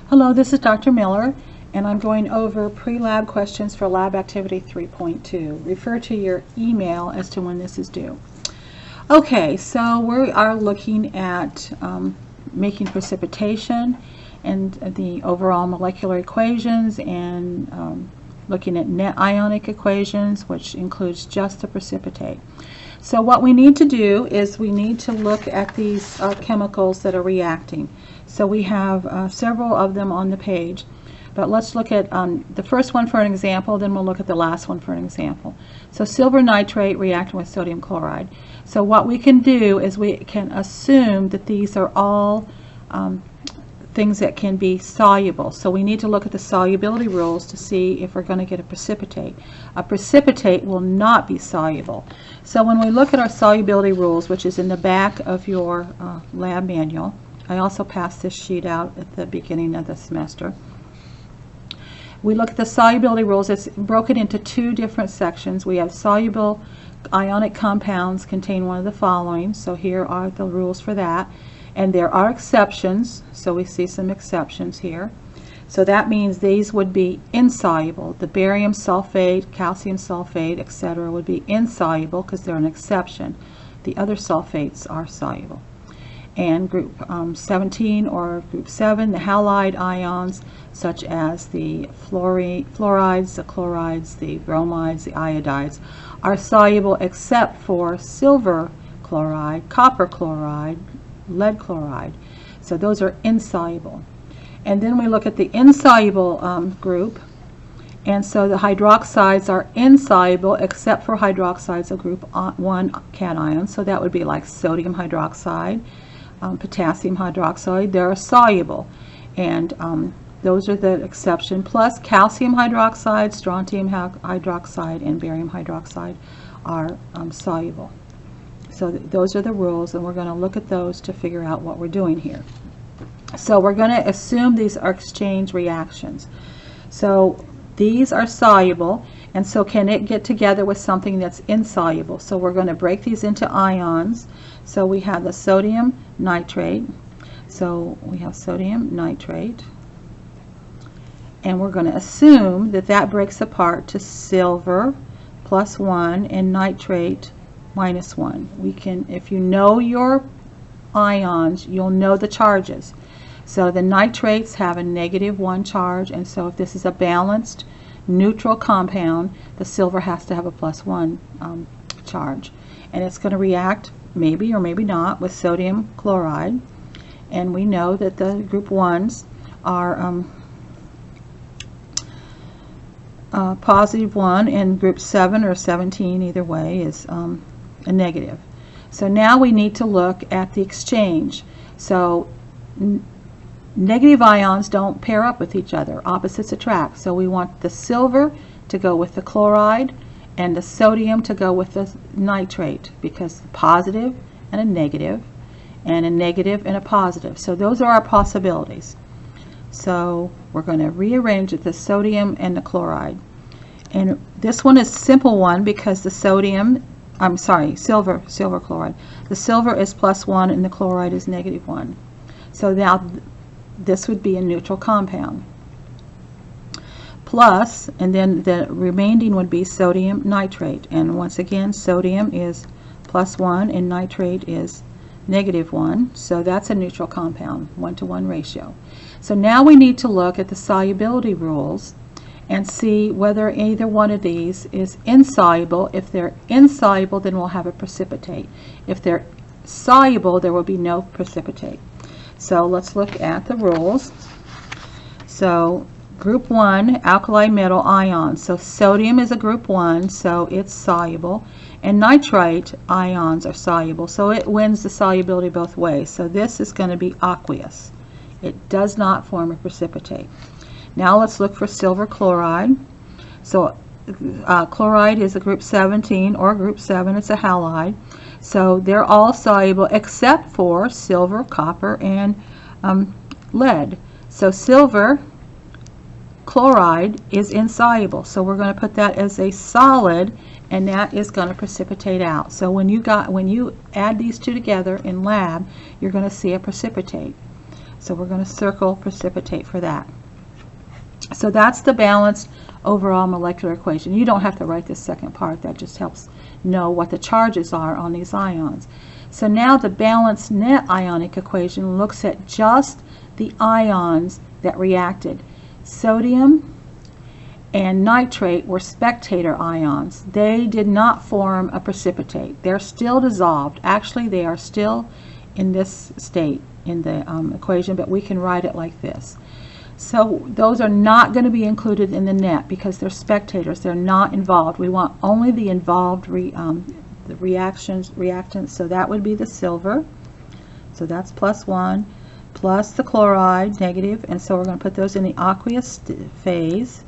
Hello, this is Dr. Miller, and I'm going over pre-lab questions for Lab Activity 3.2. Refer to your email as to when this is due. Okay, so we are looking at making precipitation and the overall molecular equations, and looking at net ionic equations, which includes just the precipitate. So what we need to do is we need to look at these chemicals that are reacting. So we have several of them on the page, but let's look at the first one for an example, then we'll look at the last one for an example. So silver nitrate reacting with sodium chloride. So what we can do is we can assume that these are all things that can be soluble. So we need to look at the solubility rules to see if we're going to get a precipitate. A precipitate will not be soluble. So when we look at our solubility rules, which is in the back of your lab manual, I also passed this sheet out at the beginning of the semester. We look at the solubility rules. It's broken into two different sections. We have soluble ionic compounds contain one of the following. So here are the rules for that. And there are exceptions, so we see some exceptions here. So that means these would be insoluble. The barium sulfate, calcium sulfate, etc. would be insoluble because they're an exception. The other sulfates are soluble. And group 17 or group 7, the halide ions such as the fluorides, the chlorides, the bromides, the iodides are soluble except for silver chloride, copper chloride, lead chloride. So those are insoluble. And then we look at the insoluble group, and so the hydroxides are insoluble except for hydroxides of group 1 cation. So that would be like sodium hydroxide, potassium hydroxide. They're soluble, and those are the exception, plus calcium hydroxide, strontium hydroxide, and barium hydroxide are soluble. So those are the rules, and we're going to look at those to figure out what we're doing here. So we're going to assume these are exchange reactions. So these are soluble, and so can it get together with something that's insoluble? So we're going to break these into ions. So we have the sodium nitrate. So we have sodium nitrate, and we're going to assume that that breaks apart to silver +1 and nitrate -1. We can, if you know your ions, you'll know the charges. So the nitrates have a -1 charge, and so if this is a balanced neutral compound, the silver has to have a +1 charge, and it's going to react maybe or maybe not with sodium chloride, and we know that the group 1s are +1, and group 7 or 17, either way, is a negative. So now we need to look at the exchange. So negative ions don't pair up with each other. Opposites attract. So we want the silver to go with the chloride and the sodium to go with the nitrate, because a positive and a negative and a positive. So those are our possibilities. So we're going to rearrange the sodium and the chloride. And this one is a simple one because the sodium, I'm sorry, silver chloride. The silver is +1 and the chloride is -1. So now this would be a neutral compound. Plus, and then the remaining would be sodium nitrate. And once again, sodium is +1 and nitrate is -1. So that's a neutral compound, 1-to-1 ratio. So now we need to look at the solubility rules and see whether either one of these is insoluble. If they're insoluble, then we'll have a precipitate. If they're soluble, there will be no precipitate. So let's look at the rules. So group 1, alkali metal ions. So sodium is a group 1, so it's soluble. And nitrite ions are soluble, so it wins the solubility both ways. So this is going to be aqueous. It does not form a precipitate. Now let's look for silver chloride. So chloride is a group 17 or group 7. It's a halide. So they're all soluble except for silver, copper, and lead. So silver chloride is insoluble. So we're going to put that as a solid, and that is going to precipitate out. So when you add these two together in lab, you're going to see a precipitate. So we're going to circle precipitate for that. So that's the balanced overall molecular equation. You don't have to write this second part. That just helps know what the charges are on these ions. So now the balanced net ionic equation looks at just the ions that reacted. Sodium and nitrate were spectator ions. They did not form a precipitate. They're still dissolved. Actually, they are still in this state in the equation, but we can write it like this. So those are not going to be included in the net because they're spectators. They're not involved. We want only the involved the reactants. So that would be the silver. So that's +1, plus the chloride, negative. And so we're going to put those in the aqueous phase.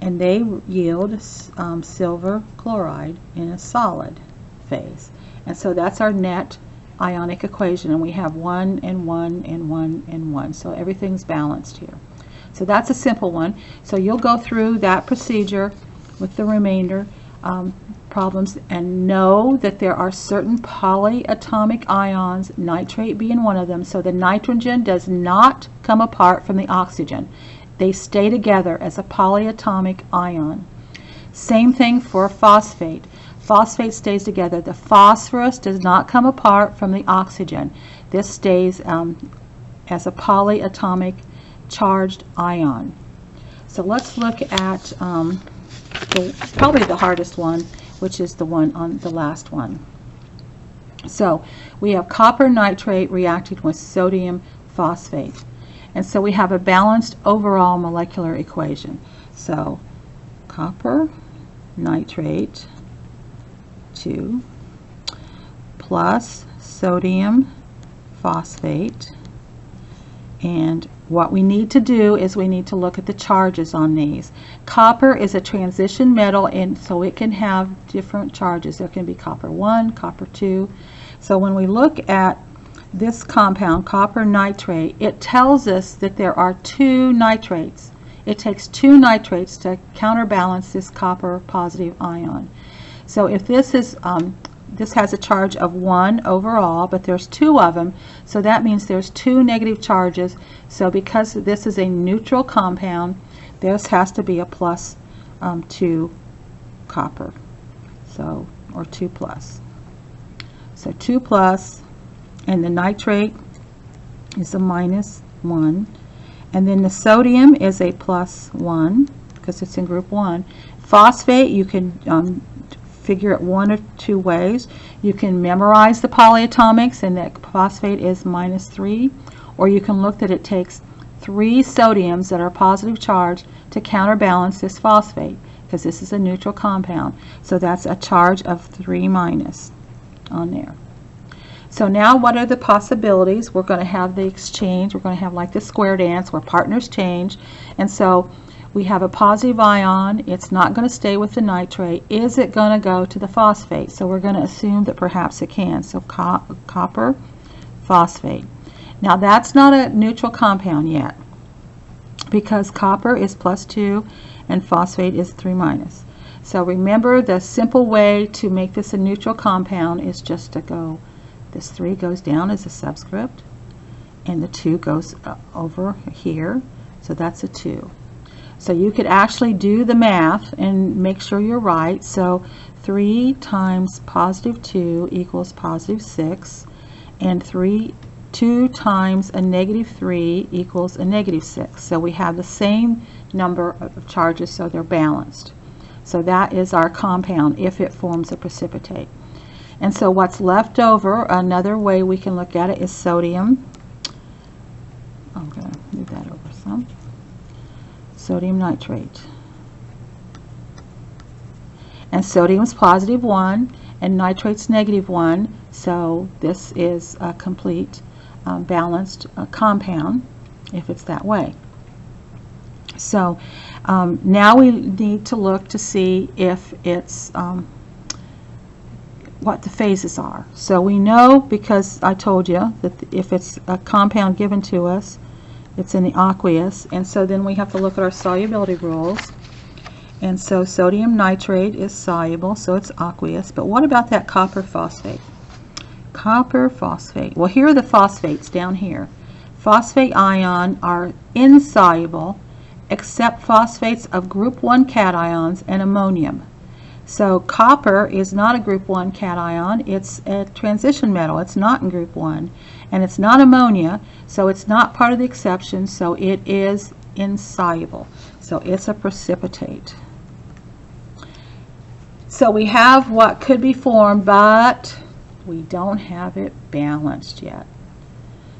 And they yield silver chloride in a solid phase. And so that's our net ionic equation, and we have 1 and 1 and 1 and 1. So everything's balanced here. So that's a simple one. So you'll go through that procedure with the remainder problems and know that there are certain polyatomic ions, nitrate being one of them. So the nitrogen does not come apart from the oxygen. They stay together as a polyatomic ion. Same thing for phosphate. Phosphate stays together. The phosphorus does not come apart from the oxygen. This stays as a polyatomic charged ion. So let's look at probably the hardest one, which is the one on the last one. So we have copper nitrate reacting with sodium phosphate. And so we have a balanced overall molecular equation. So copper nitrate 2 plus sodium phosphate, and what we need to do is we need to look at the charges on these. Copper is a transition metal, and so it can have different charges. There can be copper 1, copper 2. So when we look at this compound, copper nitrate, it tells us that there are 2 nitrates. It takes 2 nitrates to counterbalance this copper positive ion. So if this is this has a charge of 1 overall, but there's 2 of them, so that means there's 2 negative charges. So because this is a neutral compound, this has to be a +2 copper, so, or 2 plus. So 2 plus, and the nitrate is a -1, and then the sodium is a +1 because it's in group 1. Phosphate, you can figure it one of 2 ways. You can memorize the polyatomics, and that phosphate is -3, or you can look that it takes 3 sodiums that are positive charged to counterbalance this phosphate, because this is a neutral compound. So that's a charge of 3- on there. So now what are the possibilities? We're going to have the exchange. We're going to have like the square dance where partners change. And so we have a positive ion. It's not going to stay with the nitrate. Is it going to go to the phosphate? So we're going to assume that perhaps it can. So copper phosphate. Now that's not a neutral compound yet, because copper is +2 and phosphate is 3-. So remember, the simple way to make this a neutral compound is just to go, this 3 goes down as a subscript, and the 2 goes over here. So that's a 2. So you could actually do the math and make sure you're right. So 3 times +2 equals +6, and 2 times a -3 equals a -6. So we have the same number of charges, so they're balanced. So that is our compound if it forms a precipitate. And so what's left over, another way we can look at it, is sodium. I'm going to move that over some. Sodium nitrate. And sodium is +1 and nitrate's -1, so this is a complete balanced compound if it's that way. So now we need to look to see if it's what the phases are. So we know, because I told you that if it's a compound given to us, it's in the aqueous, and so then we have to look at our solubility rules. And so sodium nitrate is soluble, so it's aqueous. But what about that copper phosphate? Copper phosphate. Well, here are the phosphates down here. phosphate ion are insoluble except phosphates of group 1 cations and ammonium. So copper is not a group 1 cation, it's a transition metal. It's not in group 1, and it's not ammonia, so it's not part of the exception, so it is insoluble. So it's a precipitate. So we have what could be formed, but we don't have it balanced yet.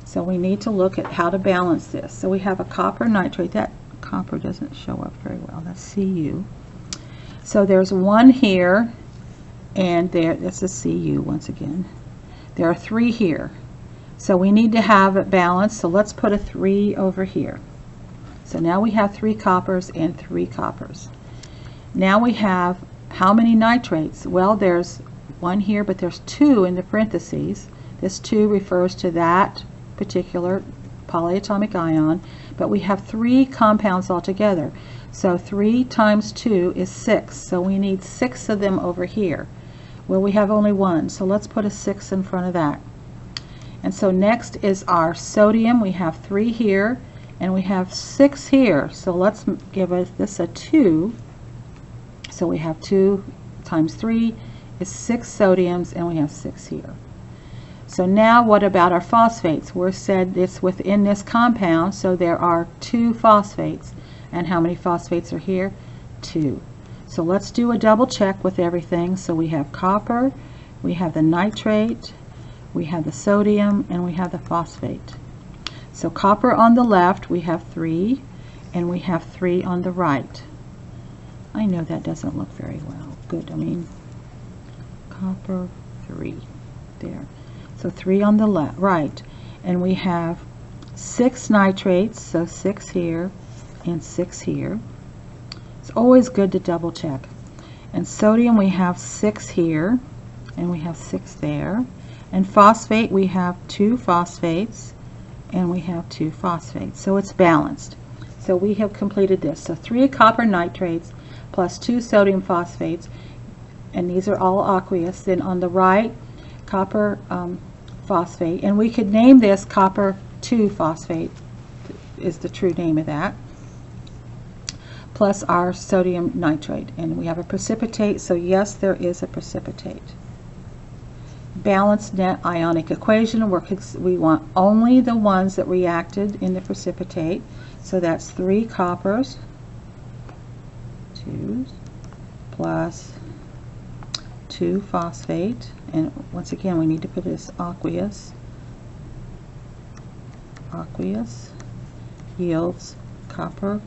So we need to look at how to balance this. So we have a copper nitrate. That copper doesn't show up very well. That's Cu. So there's one here, and there, that's a Cu once again. There are 3 here. So we need to have it balanced, so let's put a 3 over here. So now we have 3 coppers and 3 coppers. Now we have how many nitrates? Well, there's 1 here, but there's 2 in the parentheses. This 2 refers to that particular polyatomic ion, but we have 3 compounds altogether. So 3 times 2 is 6, so we need 6 of them over here. Well, we have only 1, so let's put a 6 in front of that. And so next is our sodium. We have 3 here, and we have 6 here. So let's give this a 2. So we have 2 times 3 is 6 sodiums, and we have 6 here. So now what about our phosphates? We're said it's within this compound, so there are 2 phosphates. And how many phosphates are here? 2. So let's do a double check with everything. So we have copper, we have the nitrate, we have the sodium, and we have the phosphate. So copper on the left, we have 3, and we have 3 on the right. I know that doesn't look very well. Good, I mean, copper, 3, there. So 3 on the left, right, and we have 6 nitrates, so 6 here and 6 here. It's always good to double check. And sodium, we have 6 here, and we have 6 there. And phosphate, we have 2 phosphates, and we have 2 phosphates. So it's balanced. So we have completed this. So 3 copper nitrates plus 2 sodium phosphates, and these are all aqueous. Then on the right, copper phosphate, and we could name this copper 2 phosphate is the true name of that, plus our sodium nitrate, and we have a precipitate. So yes, there is a precipitate. Balanced net ionic equation, we want only the ones that reacted in the precipitate. So that's 3 coppers, 2 plus 2 phosphate, and once again we need to put this aqueous yields copper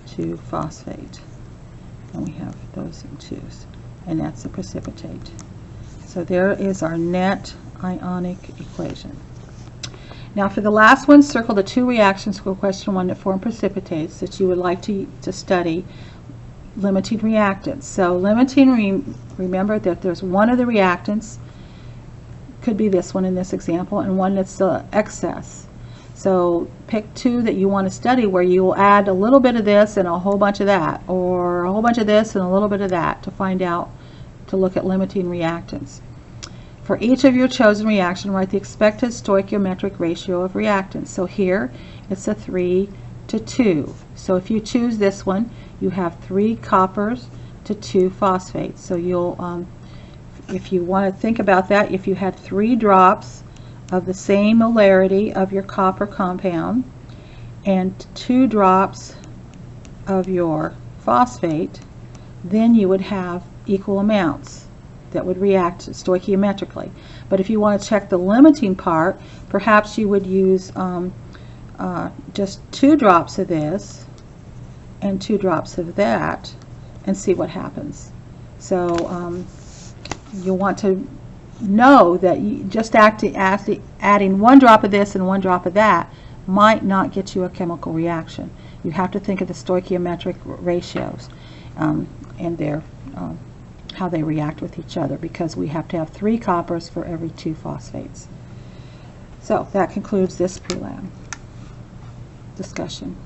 2 phosphate, and we have those in 2s, and that's the precipitate. So there is our net ionic equation. Now for the last one, circle the 2 reactions for question 1 that form precipitates that you would like to study. Limiting reactants. So limiting, remember that there's one of the reactants, could be this one in this example, and one that's excess. So pick 2 that you want to study where you will add a little bit of this and a whole bunch of that, or a whole bunch of this and a little bit of that, to find out, to look at limiting reactants. For each of your chosen reaction, write the expected stoichiometric ratio of reactants. So here it's a 3 to 2. So if you choose this one, you have 3 coppers to 2 phosphates. So you'll, if you want to think about that, if you had 3 drops of the same molarity of your copper compound and 2 drops of your phosphate, then you would have equal amounts that would react stoichiometrically. But if you want to check the limiting part, perhaps you would use just 2 drops of this and 2 drops of that and see what happens. So you'll want to know that just adding 1 drop of this and 1 drop of that might not get you a chemical reaction. You have to think of the stoichiometric ratios and their how they react with each other, because we have to have 3 coppers for every 2 phosphates. So that concludes this pre-lab discussion.